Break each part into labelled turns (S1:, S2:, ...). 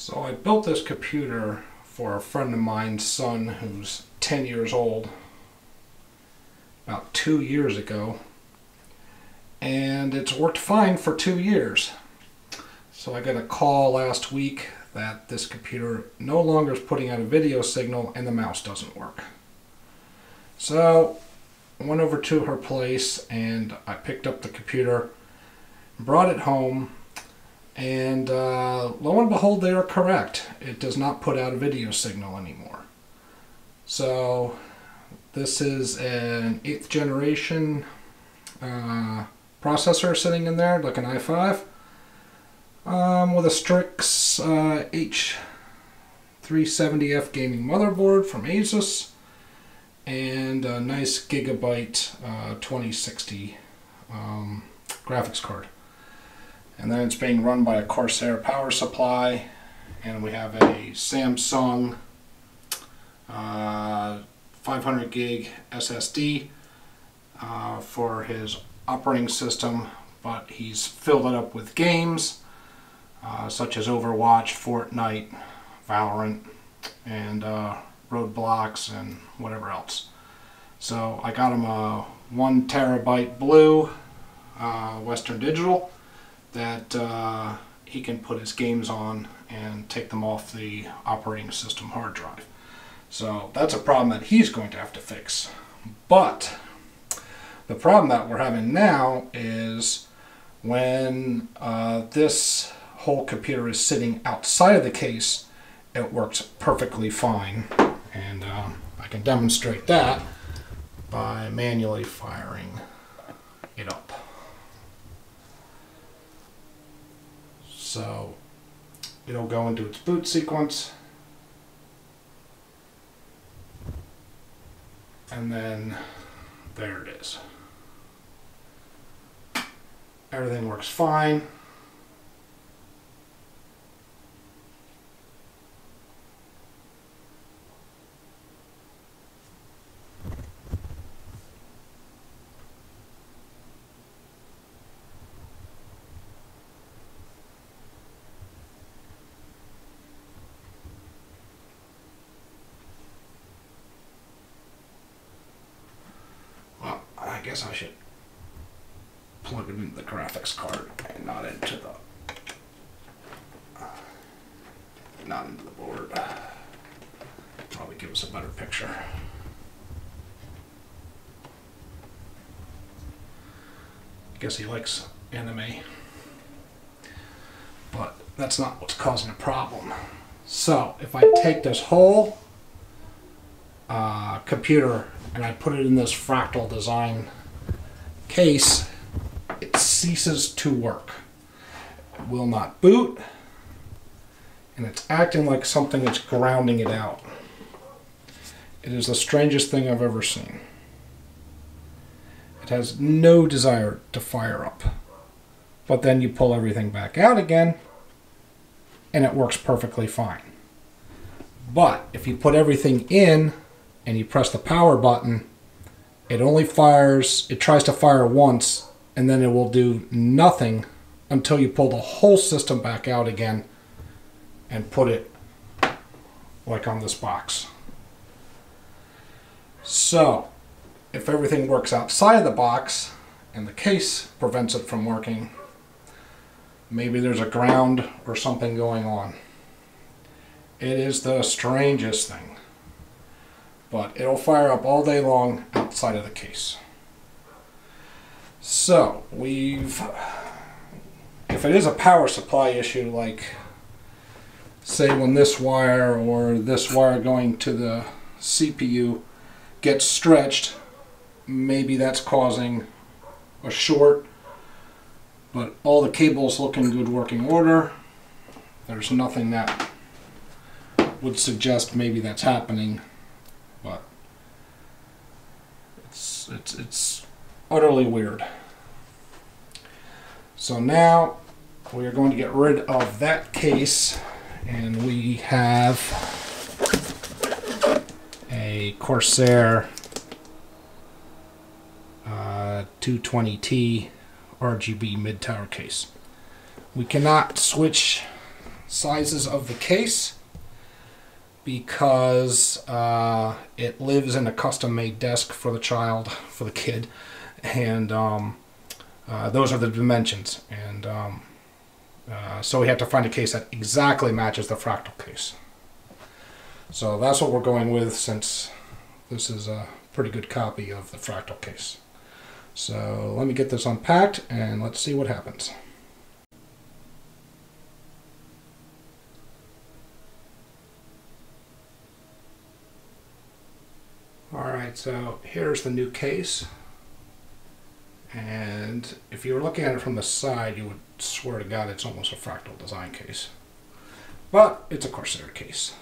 S1: So I built this computer for a friend of mine's son who's 10 years old about 2 years ago, and it's worked fine for 2 years. So I got a call last week that this computer no longer is putting out a video signal and the mouse doesn't work. So I went over to her place and I picked up the computer, brought it home, and lo and behold, they are correct. It does not put out a video signal anymore. So this is an 8th generation processor sitting in there, like an i5, with a Strix H370 F Gaming motherboard from Asus, and a nice Gigabite 2060 graphics card. And then it's being run by a Corsair power supply, and we have a Samsung 500 gig SSD for his operating system, but he's filled it up with games such as Overwatch, Fortnite, Valorant, and Roadblocks, and whatever else. So I got him a 1 terabyte blue Western Digital that he can put his games on and take them off the operating system hard drive. So that's a problem that he's going to have to fix. But the problem that we're having now is when this whole computer is sitting outside of the case, it works perfectly fine. And I can demonstrate that by manually firing it up. So it'll go into its boot sequence, and then there it is. Everything works fine. I guess I should plug it into the graphics card and not into the board. Probably give us a better picture. I guess he likes anime, but that's not what's causing the problem. So if I take this whole computer and I put it in this Fractal design case, it ceases to work. It will not boot, and it's acting like something that's grounding it out. It is the strangest thing I've ever seen. It has no desire to fire up, but then you pull everything back out again and it works perfectly fine. But if you put everything in and you press the power button, it only fires, it tries to fire once, and then it will do nothing until you pull the whole system back out again and put it like on this box. So if everything works outside of the box and the case prevents it from working, maybe there's a ground or something going on. It is the strangest thing. But it'll fire up all day long outside of the case. So if it is a power supply issue, like say when this wire or this wire going to the CPU gets stretched, maybe that's causing a short, but all the cables look in good working order. There's nothing that would suggest maybe that's happening. But it's utterly weird. So now we are going to get rid of that case, and we have a Corsair 220T RGB mid-tower case. We cannot switch sizes of the case because it lives in a custom-made desk for the child, for the kid, and those are the dimensions. And so we have to find a case that exactly matches the Fractal case. So that's what we're going with, since this is a pretty good copy of the Fractal case. So let me get this unpacked and let's see what happens. Alright, so here's the new case. And if you were looking at it from the side, you would swear to God it's almost a Fractal design case. But it's a Corsair case.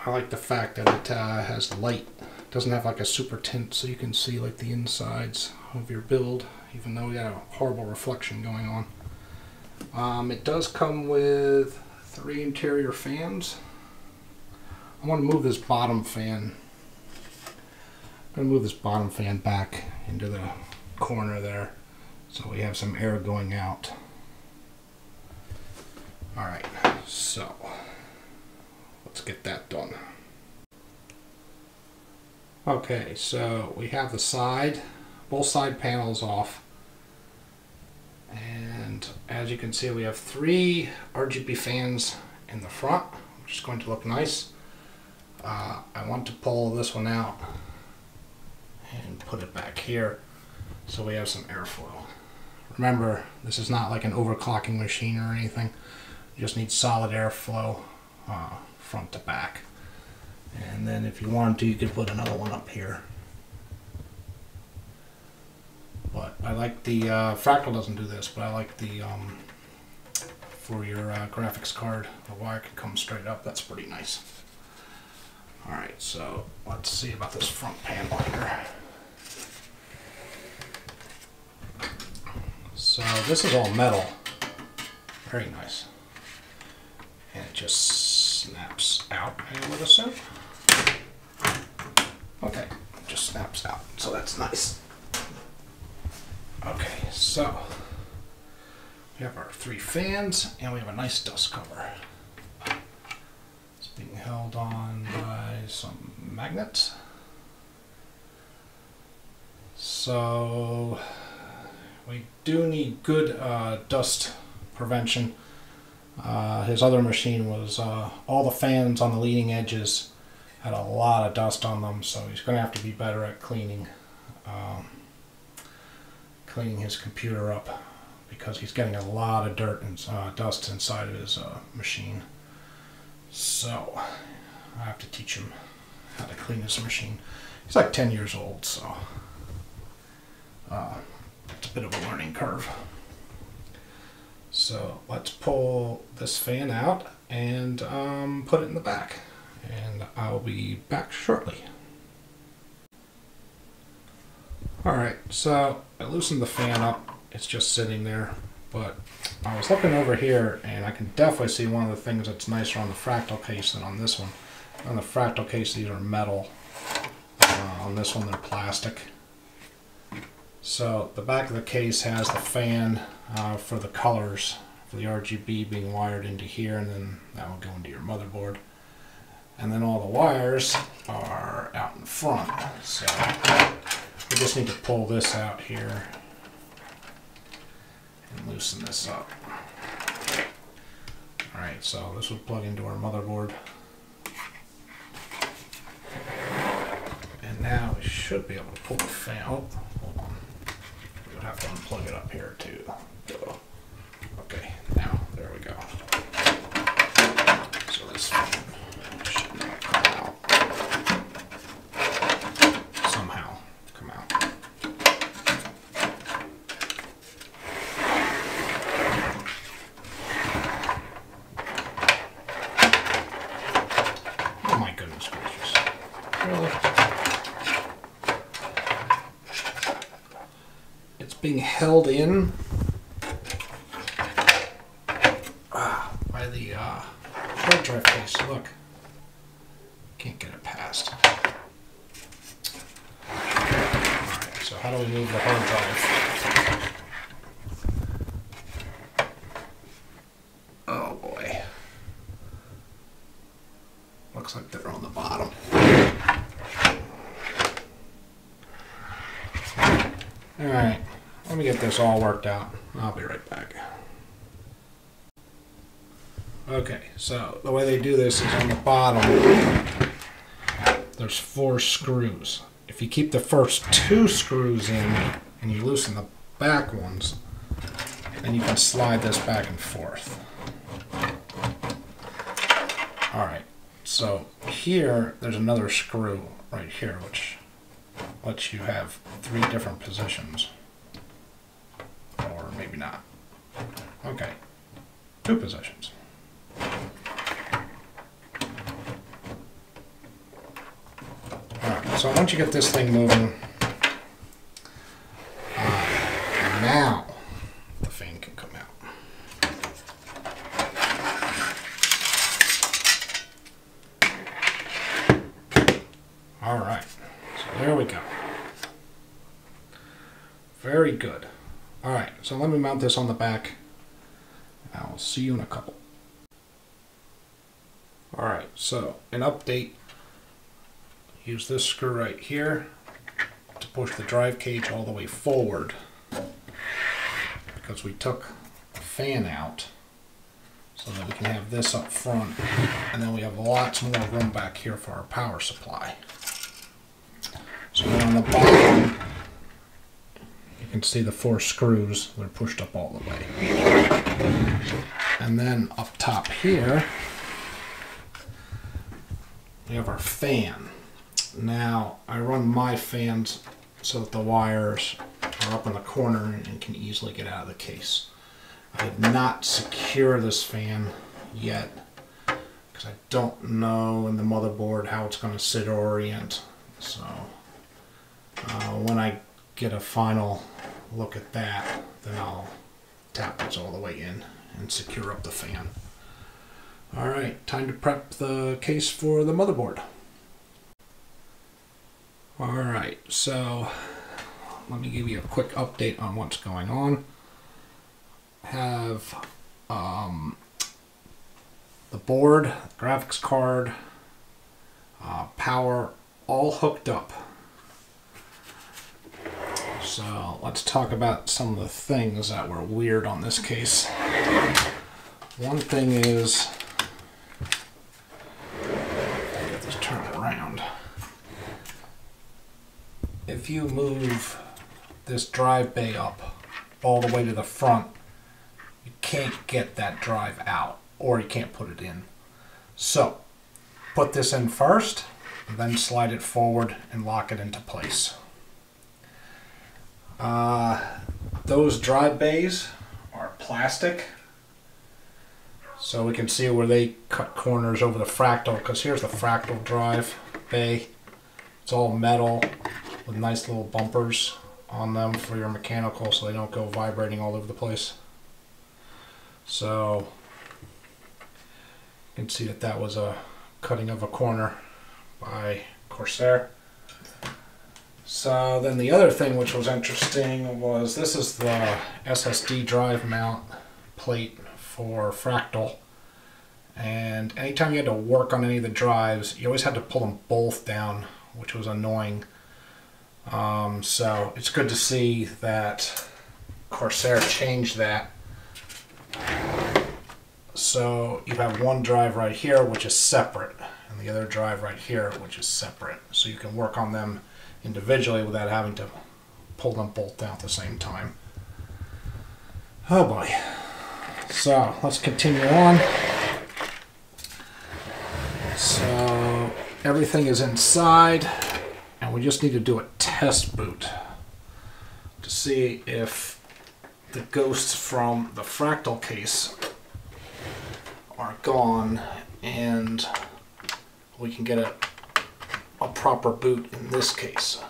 S1: I like the fact that it has light. It doesn't have like a super tint, so you can see like the insides of your build, even though you got a horrible reflection going on. It does come with 3 interior fans. I want to move this bottom fan. I'm going to move this bottom fan back into the corner there so we have some air going out. Alright, so let's get that done. Okay, so we have the both side panels off. And as you can see, we have 3 RGB fans in the front, which is going to look nice. I want to pull this one out and put it back here so we have some airflow. Remember, this is not like an overclocking machine or anything. You just need solid airflow front to back. And then if you wanted to, you could put another one up here. But I like the Fractal doesn't do this, but I like the for your graphics card, the wire can come straight up. That's pretty nice. Alright, so let's see about this front panel here. So this is all metal. Very nice. And it just snaps out, I would assume. Okay, it just snaps out, so that's nice. Okay, so we have our 3 fans and we have a nice dust cover. It's being held on by some magnets. So we do need good dust prevention. His other machine was all the fans on the leading edges had a lot of dust on them, so he's going to have to be better at cleaning his computer up, because he's getting a lot of dirt and dust inside of his machine. So I have to teach him how to clean his machine. He's like 10 years old, so it's a bit of a learning curve. So let's pull this fan out and put it in the back, and I'll be back shortly. Alright, so I loosened the fan up. It's just sitting there, but I was looking over here and I can definitely see one of the things that's nicer on the Fractal case than on this one. On the Fractal case, these are metal. On this one, they're plastic. So the back of the case has the fan for the colors, for the RGB being wired into here, and then that will go into your motherboard. And then all the wires are out in front. So we just need to pull this out here and loosen this up. Alright, so this would plug into our motherboard. And now we should be able to pull the fan. Oh, hold on. We would have to unplug it up here too. Okay, now there we go. So this fan should now come out. Somehow come out. Oh my goodness gracious. Really? It's being held in by the hard drive case. Look, can't get it past. Alright, so how do we move the hard drive? Alright, let me get this all worked out. I'll be right back. Okay, so the way they do this is on the bottom, there's 4 screws. If you keep the first 2 screws in and you loosen the back ones, then you can slide this back and forth. Alright, so here there's another screw right here which lets you have 3 different positions. Or maybe not. Okay, 2 positions. Alright, so once you get this thing moving, now the fan can come out. Alright, so there we go. Very good. Alright, so let me mount this on the back. I'll see you in a couple. Alright, so an update. Use this screw right here to push the drive cage all the way forward, because we took the fan out so that we can have this up front, and then we have lots more room back here for our power supply. So then on the bottom you can see the 4 screws that are pushed up all the way, and then up top here we have our fan. Now, I run my fans so that the wires are up in the corner and can easily get out of the case. I did not secure this fan yet because I don't know in the motherboard how it's going to sit or orient. So, when I get a final look at that, then I'll tap this all the way in and secure up the fan. Alright, time to prep the case for the motherboard. Alright, so let me give you a quick update on what's going on. I have the board, graphics card, power all hooked up. So let's talk about some of the things that were weird on this case. One thing is, get this turned around. If you move this drive bay up all the way to the front, you can't get that drive out, or you can't put it in. So, put this in first, and then slide it forward and lock it into place. Those drive bays are plastic, so we can see where they cut corners over the Fractal, because here's the Fractal drive bay. It's all metal with nice little bumpers on them for your mechanical so they don't go vibrating all over the place. So you can see that that was a cutting of a corner by Corsair. So then the other thing which was interesting was, this is the SSD drive mount plate for Fractal, and anytime you had to work on any of the drives you always had to pull them both down, which was annoying. So it's good to see that Corsair changed that. So you have one drive right here which is separate, and the other drive right here which is separate. So you can work on them individually without having to pull them both down at the same time. Oh boy. So let's continue on. So everything is inside, and we just need to do a test boot to see if the ghosts from the Fractal case are gone and we can get a proper boot in this case.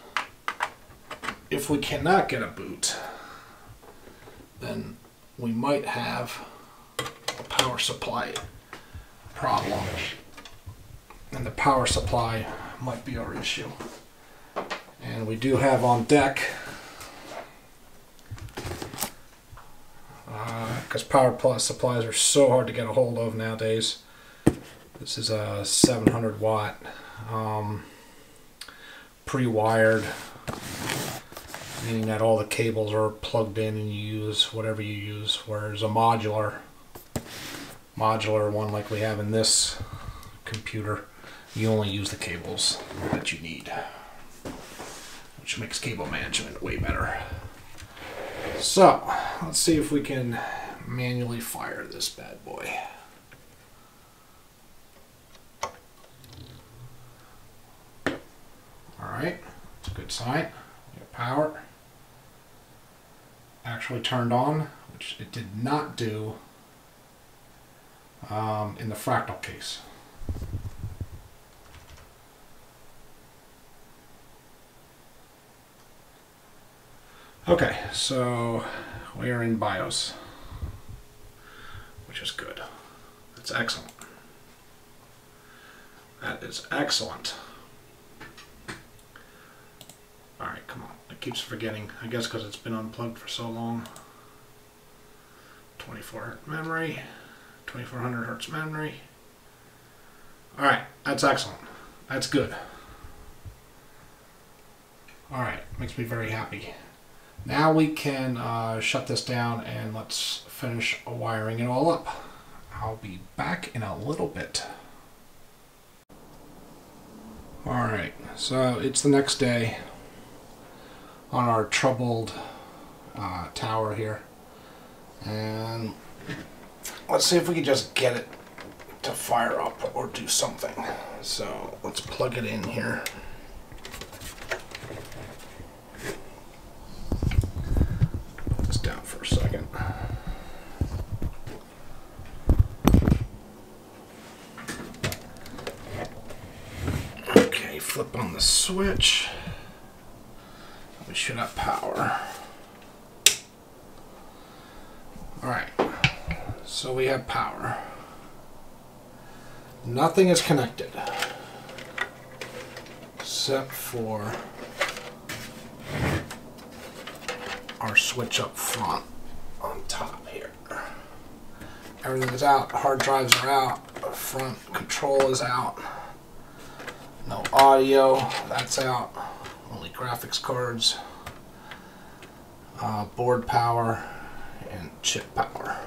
S1: If we cannot get a boot, then we might have a power supply problem, and the power supply might be our issue. And we do have on deck, because power plus supplies are so hard to get a hold of nowadays. This is a 700 watt pre-wired meaning that all the cables are plugged in and you use whatever you use, whereas a modular one like we have in this computer, you only use the cables that you need, which makes cable management way better. So let's see if we can manually fire this bad boy. Alright, that's a good sign. We got power actually turned on, which it did not do in the Fractal case. Okay, so we are in BIOS, which is good. That's excellent. That is excellent. Alright, come on. It keeps forgetting. I guess because it's been unplugged for so long. 24 hertz memory. 2400 hertz memory. Alright, that's excellent. That's good. Alright, makes me very happy. Now we can shut this down and let's finish wiring it all up. I'll be back in a little bit. Alright, so it's the next day on our troubled tower here, and let's see if we can just get it to fire up or do something. So let's plug it in here. Put this down for a second. Okay, flip on the switch. We should have power. Alright, so we have power. Nothing is connected except for our switch up front on top here. Everything is out, hard drives are out, front control is out, no audio, that's out. Only graphics cards, board power, and chip power.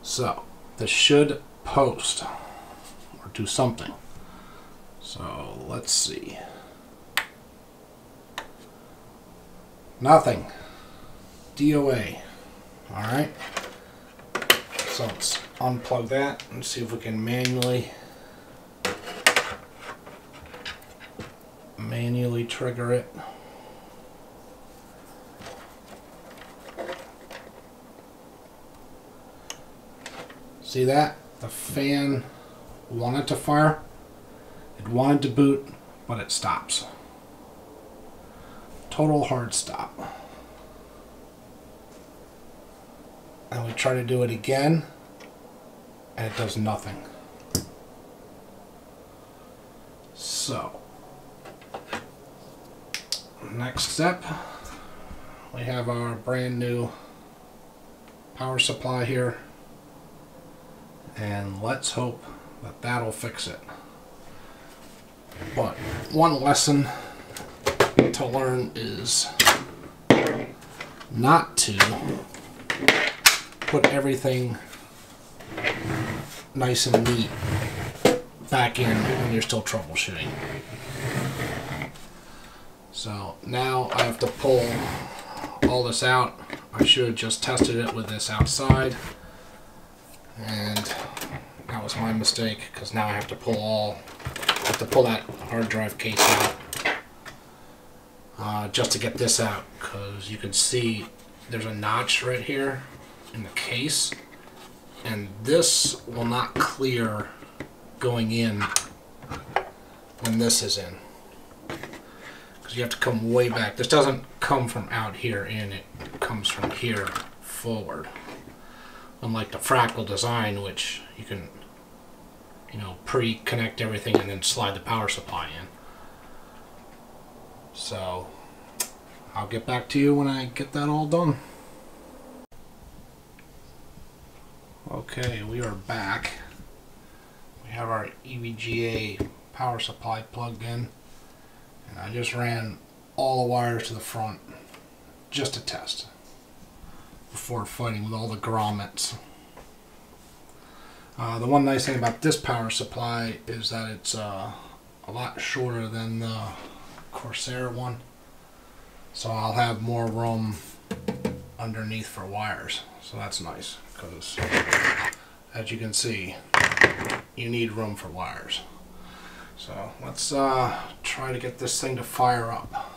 S1: So this should post or do something. So let's see. Nothing. DOA. Alright. So let's unplug that and see if we can manually trigger it. See that? The fan wanted to fire. It wanted to boot, but it stops. Total hard stop. And we try to do it again, and it does nothing. So next step, we have our brand new power supply here, and let's hope that that'll fix it. But one lesson to learn is not to put everything nice and neat back in when you're still troubleshooting. So now I have to pull all this out. I should have just tested it with this outside, and that was my mistake, because now I have to pull that hard drive case out just to get this out, because you can see there's a notch right here in the case, and this will not clear going in when this is in. You have to come way back. This doesn't come from out here in, it comes from here forward. Unlike the Fractal design, which you can, pre-connect everything and then slide the power supply in. So I'll get back to you when I get that all done. Okay, we are back. We have our EVGA power supply plugged in. And I just ran all the wires to the front just to test before fighting with all the grommets. The one nice thing about this power supply is that it's a lot shorter than the Corsair one, so I'll have more room underneath for wires, so that's nice, because as you can see, you need room for wires. So let's try to get this thing to fire up.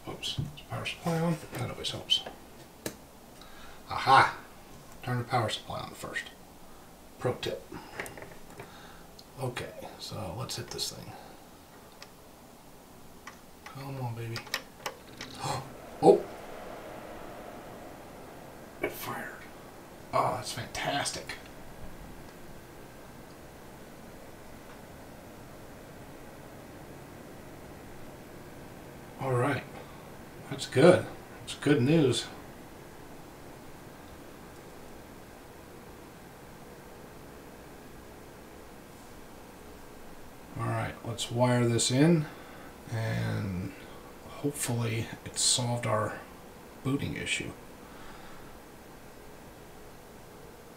S1: Oops, is power supply on? That always helps. Aha! Turn the power supply on first. Pro tip. Okay, so let's hit this thing. Come on, baby. Oh! It fired. Oh, that's fantastic. Alright. That's good. That's good news. Alright, let's wire this in, and hopefully it solved our booting issue.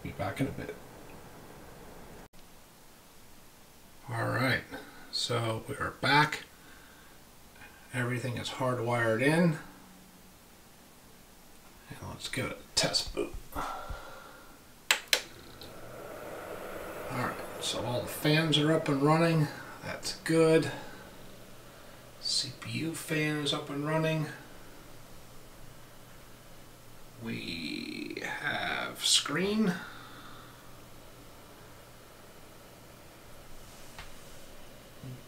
S1: Be back in a bit. Alright, so we are back. Everything is hardwired in. And let's give it a test boot. Alright, so all the fans are up and running. That's good. CPU fan is up and running. We have screen.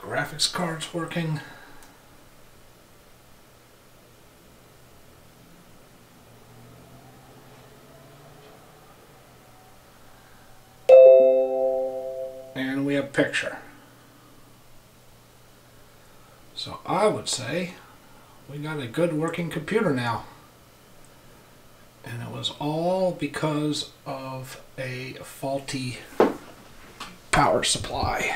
S1: Graphics card's working. And we have picture. So I would say we got a good working computer now. And it was all because of a faulty power supply.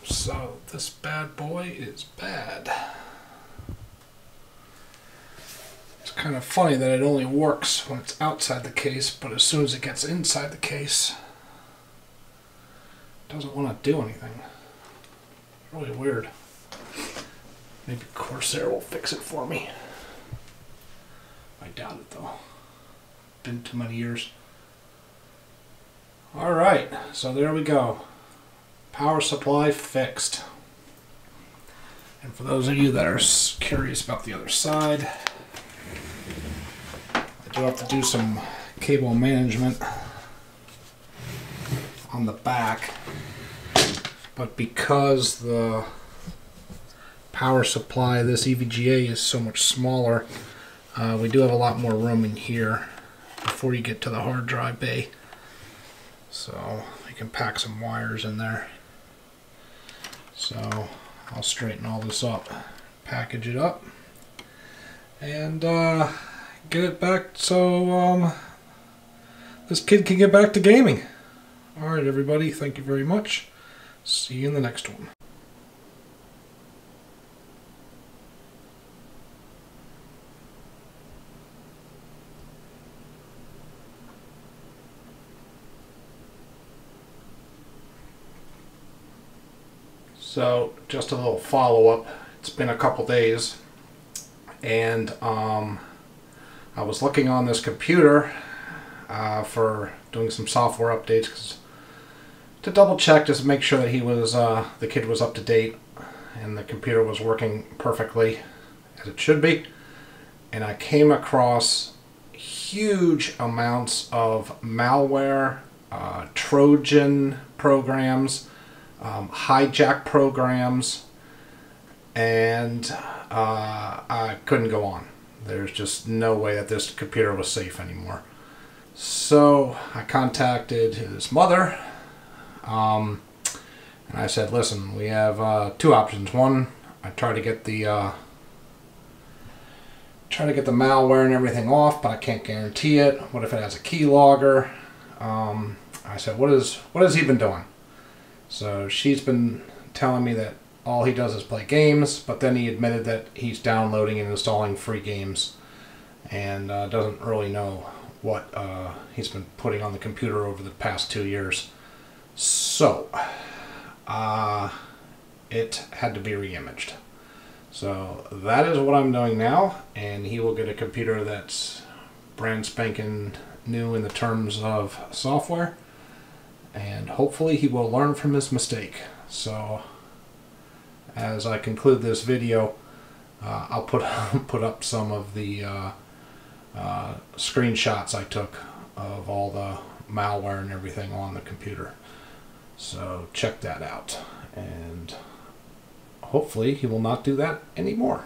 S1: So this bad boy is bad. It's kind of funny that it only works when it's outside the case, but as soon as it gets inside the case, it doesn't want to do anything. Really weird. Maybe Corsair will fix it for me. I doubt it though. Been too many years. Alright, so there we go. Power supply fixed. And for those of you that are curious about the other side, I do have to do some cable management on the back, but because the power supply, this EVGA, is so much smaller, we do have a lot more room in here before you get to the hard drive bay, so you can pack some wires in there. So I'll straighten all this up, package it up, and get it back so this kid can get back to gaming. Alright everybody, thank you very much. See you in the next one. So just a little follow-up. It's been a couple days, and I was looking on this computer for doing some software updates to double check, just to make sure that he was the kid was up to date and the computer was working perfectly as it should be. And I came across huge amounts of malware, Trojan programs, hijack programs, and I couldn't go on. There's just no way that this computer was safe anymore. So I contacted his mother, and And I said, listen, we have two options. One, I try to get the malware and everything off, but I can't guarantee it. What if it has a keylogger? I said, what has he been doing? So she's been telling me that all he does is play games, but then he admitted that he's downloading and installing free games and doesn't really know what he's been putting on the computer over the past 2 years. So it had to be re-imaged. So that is what I'm doing now, and he will get a computer that's brand spanking new in the terms of software, and hopefully he will learn from his mistake. So as I conclude this video, I'll put up some of the screenshots I took of all the malware and everything on the computer. So check that out, and hopefully he will not do that anymore.